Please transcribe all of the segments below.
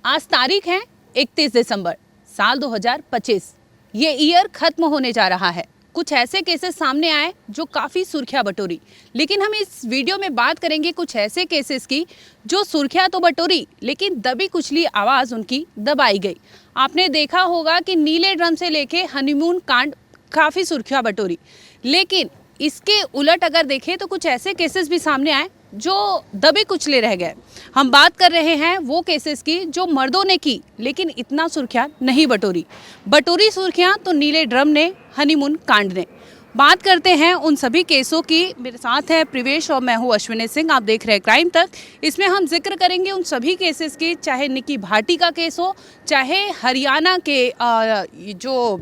आज तारीख है 31 दिसंबर साल 2025। ये ईयर खत्म होने जा रहा है। कुछ ऐसे केसेस सामने आए जो काफ़ी सुर्खियां बटोरी, लेकिन हम इस वीडियो में बात करेंगे कुछ ऐसे केसेस की जो सुर्खियां तो बटोरी लेकिन दबी कुचली आवाज़ उनकी दबाई गई। आपने देखा होगा कि नीले ड्रम से लेके हनीमून कांड काफ़ी सुर्खियां बटोरी, लेकिन इसके उलट अगर देखें तो कुछ ऐसे केसेस भी सामने आए जो दबे कुचले रह गए। हम बात कर रहे हैं वो केसेस की जो मर्दों ने की लेकिन इतना सुर्खियां नहीं बटोरी सुर्खियां तो नीले ड्रम ने, हनीमून कांड ने। बात करते हैं उन सभी केसों की। मेरे साथ है प्रवेश और मैं हूँ अश्विनी सिंह। आप देख रहे हैं क्राइम तक। इसमें हम जिक्र करेंगे उन सभी केसेस की, चाहे निकी भाटी का केस हो, चाहे हरियाणा के जो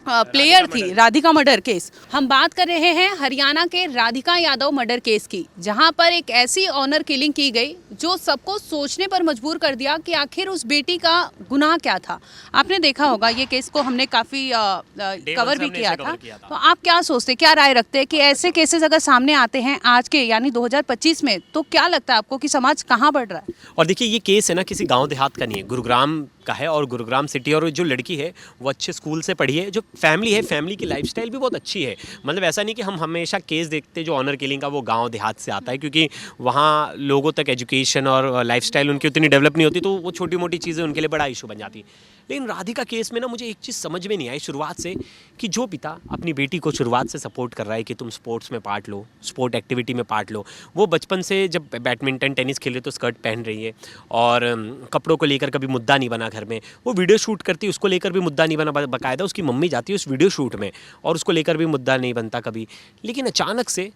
प्लेयर थी राधिका मर्डर केस। हम बात कर रहे हैं हरियाणा के राधिका यादव मर्डर केस की, जहां पर एक ऐसी ऑनर किलिंग की गई जो सबको सोचने पर मजबूर कर दिया कि आखिर उस बेटी का गुनाह क्या था। आपने देखा होगा ये केस को हमने काफ़ी कवर भी किया था। तो आप क्या सोचते, क्या राय रखते हैं कि ऐसे केसेस अगर सामने आते हैं आज के यानी 2025 में, तो क्या लगता है आपको कि समाज कहाँ बढ़ रहा है? और देखिए ये केस है ना किसी गांव देहात का नहीं है, गुरुग्राम का है और गुरुग्राम सिटी। और जो लड़की है वो अच्छे स्कूल से पढ़ी है, जो फैमिली है, फैमिली की लाइफस्टाइल भी बहुत अच्छी है। मतलब ऐसा नहीं कि हम हमेशा केस देखते जो ऑनर किलिंग का वो गांव देहात से आता है, क्योंकि वहाँ लोगों तक एजुकेशन और लाइफस्टाइल उनकी उतनी डेवलप नहीं होती, तो वो छोटी मोटी चीज़ें उनके लिए बड़ा इशू बन जाती। लेकिन राधिका केस में ना मुझे एक चीज़ समझ में नहीं आई शुरुआत से, कि जो पिता अपनी बेटी को शुरुआत से सपोर्ट कर रहा है कि तुम स्पोर्ट्स में पार्ट लो, स्पोर्ट एक्टिविटी में पार्ट लो, वो बचपन से जब बैडमिंटन टेनिस खेले तो स्कर्ट पहन रही है और कपड़ों को लेकर कभी मुद्दा नहीं बना घर में। वो वीडियो शूट करती है, उसको लेकर भी मुद्दा नहीं बना, बाकायदा उसकी मम्मी जाती है उस वीडियो शूट में और उसको लेकर भी मुद्दा नहीं बनता कभी। लेकिन अचानक से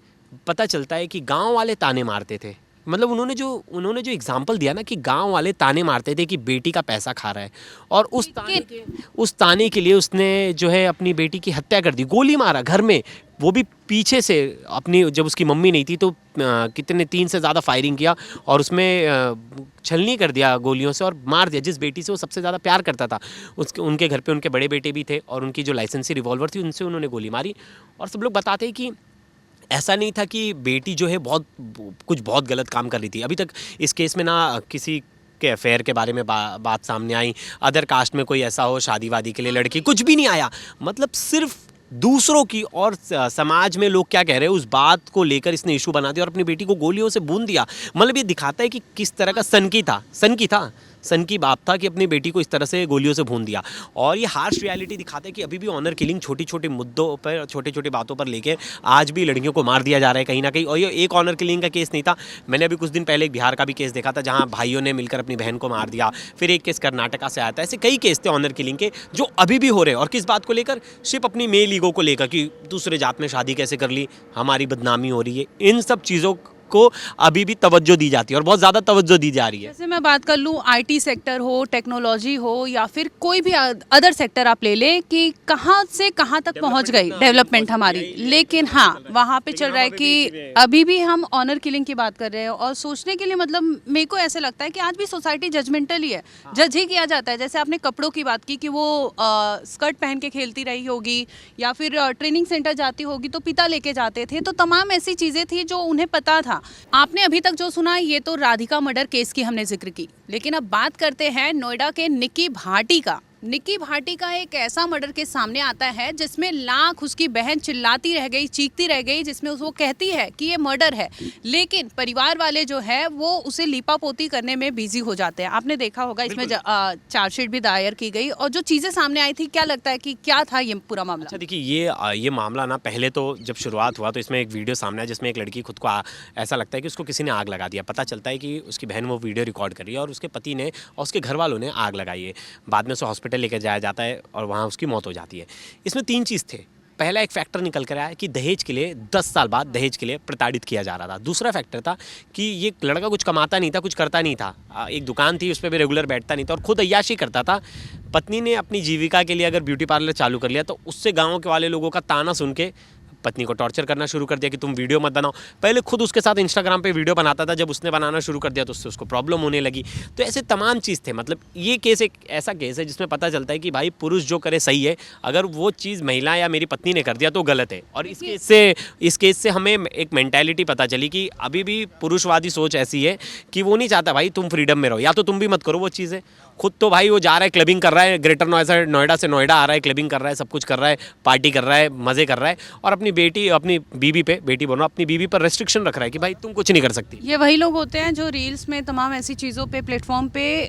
पता चलता है कि गाँव वाले ताने मारते थे। मतलब उन्होंने जो एग्जाम्पल दिया ना कि गांव वाले ताने मारते थे कि बेटी का पैसा खा रहा है, और उस ताने के लिए उसने जो है अपनी बेटी की हत्या कर दी, गोली मारा घर में, वो भी पीछे से अपनी, जब उसकी मम्मी नहीं थी तो कितने 3 से ज़्यादा फायरिंग किया और उसमें छलनी कर दिया गोलियों से और मार दिया जिस बेटी से वो सबसे ज़्यादा प्यार करता था। उनके घर पे उनके बड़े बेटे भी थे और उनकी जो लाइसेंसी रिवॉल्वर थी उनसे उन्होंने गोली मारी। और सब लोग बताते हैं कि ऐसा नहीं था कि बेटी जो है बहुत गलत काम कर रही थी। अभी तक इस केस में ना किसी के अफेयर के बारे में बात सामने आई, अदर कास्ट में कोई ऐसा हो शादी वादी के लिए लड़की, कुछ भी नहीं आया। मतलब सिर्फ दूसरों की और समाज में लोग क्या कह रहे हैं उस बात को लेकर इसने इशू बना दिया और अपनी बेटी को गोलियों से भून दिया। मतलब ये दिखाता है कि किस तरह का सन की बात था कि अपनी बेटी को इस तरह से गोलियों से भून दिया। और ये हार्श रियलिटी दिखाता है कि अभी भी ऑनर किलिंग छोटी छोटी मुद्दों पर, छोटी छोटी बातों पर लेकर आज भी लड़कियों को मार दिया जा रहा है कहीं ना कहीं। और ये एक ऑनर किलिंग का केस नहीं था, मैंने अभी कुछ दिन पहले एक बिहार का भी केस देखा था जहाँ भाइयों ने मिलकर अपनी बहन को मार दिया। फिर एक केस कर्नाटका से आया था। ऐसे कई केस थे ऑनर किलिंग के जो अभी भी हो रहे हैं। और किस बात को लेकर? सिर्फ अपनी मेल ईगो को लेकर कि दूसरे जात में शादी कैसे कर ली, हमारी बदनामी हो रही है। इन सब चीज़ों को अभी भी तवज्जो दी जाती है और बहुत ज़्यादा तवज्जो दी जा रही है। जैसे मैं बात कर लूँ आईटी सेक्टर हो, टेक्नोलॉजी हो या फिर कोई भी अदर सेक्टर आप ले लें कि कहाँ से कहाँ तक पहुँच गई डेवलपमेंट हमारी, लेकिन हाँ वहाँ पे चल रहा है कि अभी भी हम ऑनर किलिंग की बात कर रहे हैं। और सोचने के लिए मतलब मेरे को ऐसे लगता है कि आज भी सोसाइटी जजमेंटल ही है, जज ही किया जाता है। जैसे आपने कपड़ों की बात की कि वो स्कर्ट पहन के खेलती रही होगी या फिर ट्रेनिंग सेंटर जाती होगी तो पिता लेके जाते थे, तो तमाम ऐसी चीज़ें थी जो उन्हें पता था। आपने अभी तक जो सुना ये तो राधिका मर्डर केस की हमने जिक्र की, लेकिन अब बात करते हैं नोएडा के निकी भाटी का। निकी भाटी का एक ऐसा मर्डर केस सामने आता है जिसमें लाख उसकी बहन चिल्लाती रह गई, चीखती रह गई, जिसमें वो कहती है कि ये मर्डर है, लेकिन परिवार वाले जो है वो उसे लीपापोती करने में बिजी हो जाते हैं। आपने देखा होगा इसमें चार्जशीट भी दायर की गई और जो चीज़ें सामने आई थी, क्या लगता है कि क्या था ये पूरा मामला? अच्छा देखिए ये मामला ना पहले तो जब शुरुआत हुआ तो इसमें एक वीडियो सामने आया जिसमें एक लड़की खुद को ऐसा लगता है कि उसको किसी ने आग लगा दिया। पता चलता है कि उसकी बहन वो वीडियो रिकॉर्ड कर रही है और उसके पति ने और उसके घर वालों ने आग लगाई है। बाद में उसे हॉस्पिटल लेकर जाया जाता है और वहाँ उसकी मौत हो जाती है। इसमें 3 चीज़ थे। पहला एक फैक्टर निकल कर आया कि दहेज के लिए 10 साल बाद दहेज के लिए प्रताड़ित किया जा रहा था। दूसरा फैक्टर था कि ये लड़का कुछ कमाता नहीं था, कुछ करता नहीं था, एक दुकान थी उस पर भी रेगुलर बैठता नहीं था और खुद अय्याशी करता था। पत्नी ने अपनी जीविका के लिए अगर ब्यूटी पार्लर चालू कर लिया तो उससे गाँव के वाले लोगों का ताना सुन के पत्नी को टॉर्चर करना शुरू कर दिया कि तुम वीडियो मत बनाओ। पहले खुद उसके साथ इंस्टाग्राम पे वीडियो बनाता था, जब उसने बनाना शुरू कर दिया तो उससे उसको प्रॉब्लम होने लगी। तो ऐसे तमाम चीज़ थे। मतलब ये केस एक ऐसा केस है जिसमें पता चलता है कि भाई पुरुष जो करे सही है, अगर वो चीज़ महिला या मेरी पत्नी ने कर दिया तो गलत है। और इस केस से हमें एक मेंटालिटी पता चली कि अभी भी पुरुषवादी सोच ऐसी है कि वो नहीं चाहता भाई तुम फ्रीडम में रहो, या तो तुम भी मत करो वो चीज़ें। खुद तो भाई वो जा रहा है, क्लबिंग कर रहा है, ग्रेटर नोएडा से नोएडा आ रहा है, क्लबिंग कर रहा है, सब कुछ कर रहा है, पार्टी कर रहा है, मज़े कर रहा है, और अपनी बेटी बोलो, अपनी बीवी पर रेस्ट्रिक्शन रख रहा है कि भाई तुम कुछ नहीं कर सकती। ये वही लोग होते हैं जो रील्स में तमाम ऐसी चीज़ों पे प्लेटफॉर्म पे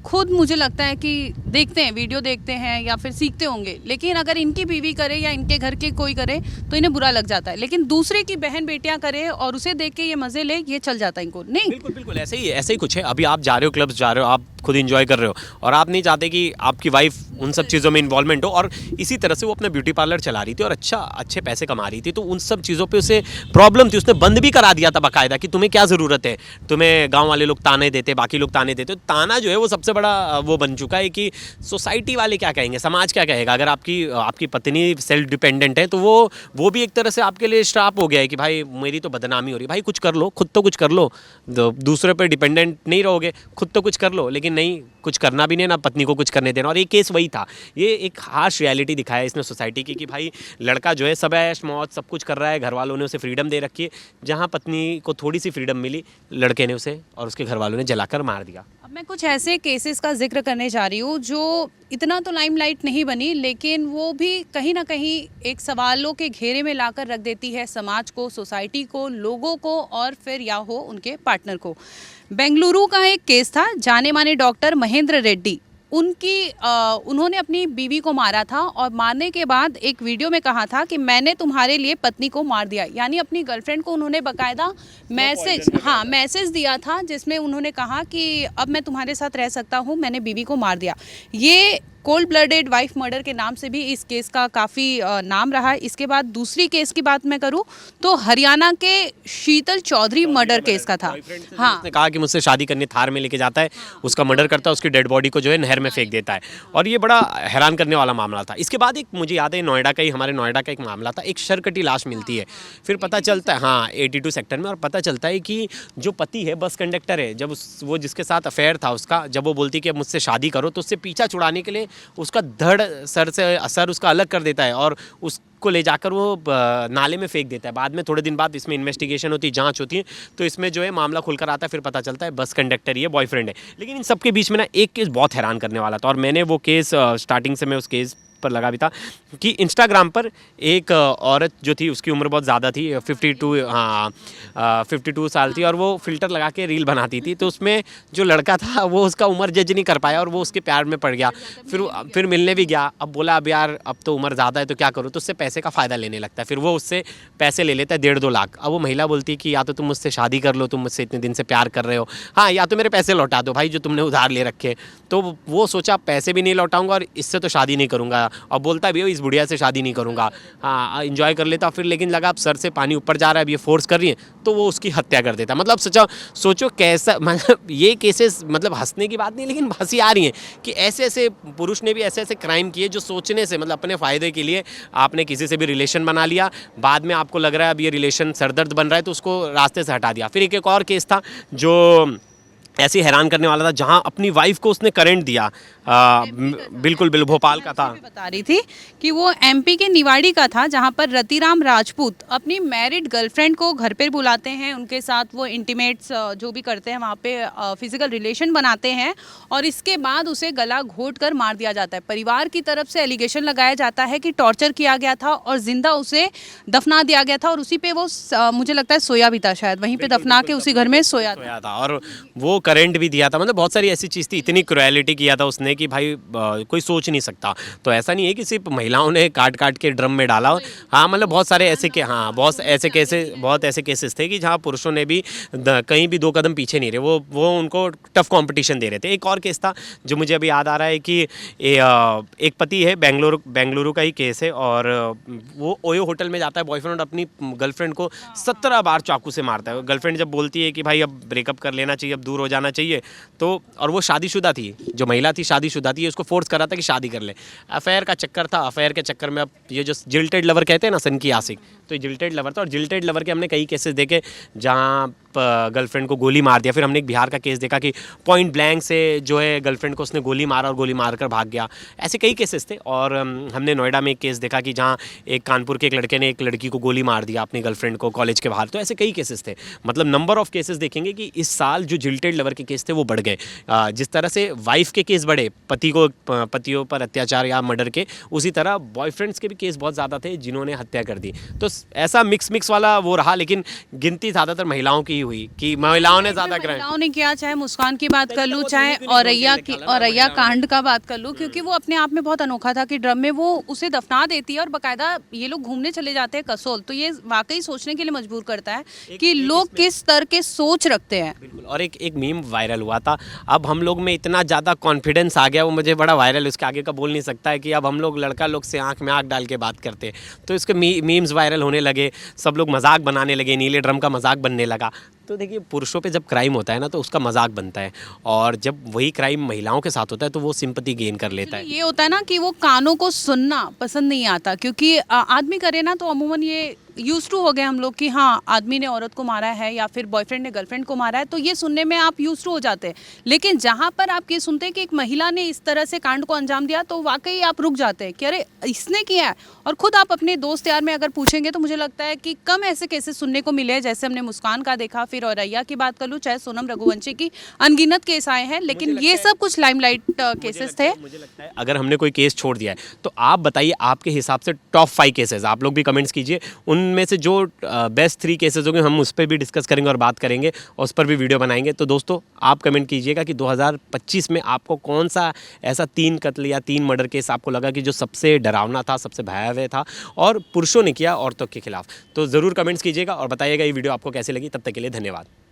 खुद मुझे लगता है कि देखते हैं, वीडियो देखते हैं या फिर सीखते होंगे, लेकिन अगर इनकी बीवी करे या इनके घर के कोई करे तो इन्हें बुरा लग जाता है, लेकिन दूसरे की बहन बेटियां करे और उसे देख के ये मज़े ले, ये चल जाता है इनको। नहीं, बिल्कुल बिल्कुल ऐसे ही कुछ है। अभी आप जा रहे हो, क्लब्स जा रहे हो, आप खुद इंजॉय कर रहे हो, और आप नहीं चाहते कि आपकी वाइफ उन सब चीज़ों में इन्वॉल्वमेंट हो। और इसी तरह से वो अपना ब्यूटी पार्लर चला रही थी और अच्छे पैसे कमा रही थी, तो उन सब चीज़ों पे उसे प्रॉब्लम थी। उसने बंद भी करा दिया था बाकायदा कि तुम्हें क्या ज़रूरत है, तुम्हें गाँव वाले लोग ताने देते, बाकी लोग ताने देते। ताना जो है वो सबसे बड़ा वो बन चुका है कि सोसाइटी वाले क्या कहेंगे, समाज क्या कहेगा। अगर आपकी पत्नी सेल्फ डिपेंडेंट है तो वो भी एक तरह से आपके लिए श्राप हो गया है कि भाई मेरी तो बदनामी हो रही है। भाई कुछ कर लो, खुद तो कुछ कर लो, दूसरे पे डिपेंडेंट नहीं रहोगे, खुद तो कुछ कर लो। लेकिन नहीं, कुछ करना भी नहीं, ना पत्नी को कुछ करने देना। और ये केस वही था। ये एक हार्श रियलिटी दिखाया इसने सोसाइटी की कि भाई लड़का जो है सब ऐश मौज सब कुछ कर रहा है, घर वालों ने उसे फ्रीडम दे रखी है। जहाँ पत्नी को थोड़ी सी फ्रीडम मिली, लड़के ने उसे और उसके घर वालों ने जलाकर मार दिया। अब मैं कुछ ऐसे केसेस का जिक्र करने जा रही हूँ जो इतना तो लाइमलाइट नहीं बनी, लेकिन वो भी कहीं ना कहीं एक सवालों के घेरे में लाकर रख देती है समाज को, सोसाइटी को, लोगों को, और फिर या हो उनके पार्टनर को। बेंगलुरु का एक केस था। जाने माने डॉक्टर महेंद्र रेड्डी, उन्होंने अपनी बीवी को मारा था और मारने के बाद एक वीडियो में कहा था कि मैंने तुम्हारे लिए पत्नी को मार दिया। यानी अपनी गर्लफ्रेंड को उन्होंने बकायदा मैसेज दिया था जिसमें उन्होंने कहा कि अब मैं तुम्हारे साथ रह सकता हूँ, मैंने बीवी को मार दिया। ये कोल्ड ब्लडेड वाइफ मर्डर के नाम से भी इस केस का काफ़ी नाम रहा है। इसके बाद दूसरी केस की बात मैं करूं तो हरियाणा के शीतल चौधरी मर्डर केस का था। हाँ, उसने कहा कि मुझसे शादी करने थार में लेके जाता है, उसका मर्डर करता है, उसकी डेड बॉडी को जो है नहर में फेंक देता है। और ये बड़ा हैरान करने वाला मामला था। इसके बाद एक मुझे याद है हमारे नोएडा का एक मामला था। एक शरकटी लाश मिलती है, फिर पता चलता है, हाँ 82 सेक्टर में, और पता चलता है कि जो पति है बस कंडक्टर है। जब वो जिसके साथ अफेयर था उसका, जब वो बोलती कि अब मुझसे शादी करो, तो उससे पीछा छुड़ाने के लिए उसका धड़ सर उसका अलग कर देता है और उसको ले जाकर वो नाले में फेंक देता है। बाद में थोड़े दिन बाद इसमें इन्वेस्टिगेशन होती है, जांच होती है, तो इसमें जो है मामला खुलकर आता है। फिर पता चलता है बस कंडक्टर ये बॉयफ्रेंड है। लेकिन इन सब के बीच में ना एक केस बहुत हैरान करने वाला था, और मैंने वो केस स्टार्टिंग से मैं उस केस पर लगा भी था कि इंस्टाग्राम पर एक औरत जो थी, उसकी उम्र बहुत ज़्यादा थी, 52 साल थी, और वो फ़िल्टर लगा के रील बनाती थी। तो उसमें जो लड़का था वो उसका उम्र जज नहीं कर पाया और वो उसके प्यार में पड़ गया। फिर मिलने भी गया। अब बोला अब यार अब तो उम्र ज़्यादा है तो क्या करूँ, तो उससे पैसे का फ़ायदा लेने लगता है। फिर वो उससे पैसे ले लेता है 1.5-2 लाख। अब वो महिला बोलती है कि या तो तुम मुझसे शादी कर लो, तुम मुझसे इतने दिन से प्यार कर रहे हो, हाँ, या तो मेरे पैसे लौटा दो भाई जो तुमने उधार ले रखे। तो वो सोचा पैसे भी नहीं लौटाऊंगा और इससे तो शादी नहीं करूँगा, और बोलता भी हो इस बुढ़िया से शादी नहीं करूँगा, हाँ इंजॉय कर लेता। फिर लेकिन लगा अब सर से पानी ऊपर जा रहा है, अब ये फोर्स कर रही है, तो वो उसकी हत्या कर देता। मतलब सोचो कैसा, मतलब ये केसेस, मतलब हंसने की बात नहीं लेकिन हंसी आ रही है कि ऐसे पुरुष ने भी ऐसे क्राइम किए जो सोचने से, मतलब अपने फ़ायदे के लिए आपने किसी से भी रिलेशन बना लिया, बाद में आपको लग रहा है अब ये रिलेशन सरदर्द बन रहा है तो उसको रास्ते से हटा दिया। फिर एक और केस था जो ऐसे हैरान करने वाला था, जहां अपनी वाइफ को उसने करंट दिया। बिल्कुल भोपाल का था। बता रही थी कि वो एमपी के निवाड़ी का था, जहां पर रतिराम राजपूत अपनी मैरिड गर्लफ्रेंड को घर पर बुलाते हैं, उनके साथ वो इंटीमेट्स जो भी करते हैं वहां पे फिजिकल रिलेशन बनाते हैं, और इसके बाद उसे गला घोट कर मार दिया जाता है। परिवार की तरफ से एलिगेशन लगाया जाता है कि टॉर्चर किया गया था और जिंदा उसे दफना दिया गया था, और उसी पे वो मुझे लगता है सोया भी था, शायद वहीं पे दफना के उसी घर में सोया था, और वो करंट भी दिया था। मतलब बहुत सारी ऐसी चीज़ थी, इतनी क्रुएलिटी किया था उसने कि भाई कोई सोच नहीं सकता। तो ऐसा नहीं है कि सिर्फ महिलाओं ने काट के ड्रम में डाला, हाँ, मतलब बहुत सारे ऐसे के, हाँ, बहुत ऐसे केसेस थे कि जहाँ पुरुषों ने भी कहीं भी 2 कदम पीछे नहीं रहे, वो उनको टफ कंपटीशन दे रहे थे। एक और केस था जो मुझे अभी याद आ रहा है कि एक पति है, बेंगलुरु का ही केस है, और वो ओयो होटल में जाता है बॉयफ्रेंड, अपनी गर्लफ्रेंड को 17 बार चाकू से मारता है। गर्लफ्रेंड जब बोलती है कि भाई अब ब्रेकअप कर लेना चाहिए, अब दूर हो जाना चाहिए, तो और वो शादीशुदा थी, जो महिला थी शादीशुदा थी, उसको फोर्स कर रहा था कि शादी कर ले। अफेयर का चक्कर था, अफेयर के चक्कर में अब ये जो जिल्टेड लवर कहते हैं ना, सन की आशिक, तो ये जिल्टेड लवर था। और जिल्टेड लवर के हमने कई केसेस देखे जहाँ गर्लफ्रेंड को गोली मार दिया। फिर हमने एक बिहार का केस देखा कि पॉइंट ब्लैंक से जो है गर्लफ्रेंड को उसने गोली मारा और गोली मारकर भाग गया। ऐसे कई केसेस थे। और हमने नोएडा में एक केस देखा कि जहाँ एक कानपुर के एक लड़के ने एक लड़की को गोली मार दिया अपनी गर्लफ्रेंड को कॉलेज के बाहर। तो ऐसे कई केसेस थे। मतलब नंबर ऑफ केसेस देखेंगे कि इस साल जो जिल्टेड लवर लेवल के केस थे वो बढ़ गए। जिस तरह से वाइफ के केस बढ़े, पतियों पर अत्याचार या मर्डर के, उसी तरह बॉयफ्रेंड्स के भी केस बहुत ज़्यादा थे जिन्होंने हत्या कर दी। तो ऐसा मिक्स वाला वो रहा, लेकिन गिनती ज़्यादातर महिलाओं की ही हुई कि महिलाओं ने ज़्यादा क्राइम। महिलाओं ने किया, चाहे मुस्कान की बात कर लूँ, वो चाहे तरीके नहीं औरैया बोलते की निकाला ना औरैया महिलाओं ने। कांड का बात कर लूँ, क्योंकि वो अपने आप में बहुत अनोखा था कि ड्रम में वो उसे दफना देती है और बाकायदा ये लोग घूमने चले जाते हैं कसोल। तो ये वाकई सोचने के लिए मजबूर करता है कि लोग किस तरह के सोच रखते हैं। बिल्कुल। और एक मीम वायरल हुआ था, अब हम लोग में इतना ज़्यादा कॉन्फिडेंस आ गया, वो मुझे बड़ा वायरल, उसके आगे का बोल नहीं सकता है, कि अब हम लोग लड़का लोग से आंख में आंख डाल के बात करते हैं। तो इसके मीम्स वायरल होने लगे, सब लोग मजाक बनाने लगे, नीले ड्रम का मजाक बनने लगा। तो देखिए, पुरुषों पे जब क्राइम होता है ना तो उसका मजाक बनता है, और जब वही क्राइम महिलाओं के साथ होता है तो वो सिंपैथी गेन कर लेता है। ये होता है ना कि वो कानों को सुनना पसंद नहीं आता, क्योंकि आदमी करे ना तो अमूमन ये यूज टू हो गए हम लोग कि हाँ आदमी ने औरत को मारा है या फिर बॉयफ्रेंड ने गर्लफ्रेंड को मारा है, तो ये सुनने में आप यूज टू हो जाते हैं। लेकिन जहाँ पर आप ये सुनते हैं कि एक महिला ने इस तरह से कांड को अंजाम दिया, तो वाकई आप रुक जाते हैं कि अरे इसने किया है। और खुद आप अपने दोस्त यार में अगर पूछेंगे तो मुझे लगता है कि कम ऐसे केसेस सुनने को मिले हैं, जैसे हमने मुस्कान का देखा, फिर औरैया की बात कर लूँ, चाहे सोनम रघुवंशी की, अनगिनत केस आए हैं, लेकिन ये सब कुछ लाइमलाइट केसेस थे। मुझे लगता है अगर हमने कोई केस छोड़ दिया है तो आप बताइए आपके हिसाब से टॉप 5 केसेस, आप लोग भी कमेंट्स कीजिए, उनमें से जो बेस्ट 3 केसेस होंगे हम उस पर भी डिस्कस करेंगे और बात करेंगे और उस पर भी वीडियो बनाएंगे। तो दोस्तों आप कमेंट कीजिएगा कि 2025 में आपको कौन सा ऐसा 3 कत्ल या 3 मर्डर केस आपको लगा कि जो सबसे डरावना था, सबसे भयावह था और पुरुषों ने किया औरतों के खिलाफ। तो ज़रूर कमेंट्स कीजिएगा और बताइएगा ये वीडियो आपको कैसी लगी। तब तक के लिए धन्यवाद।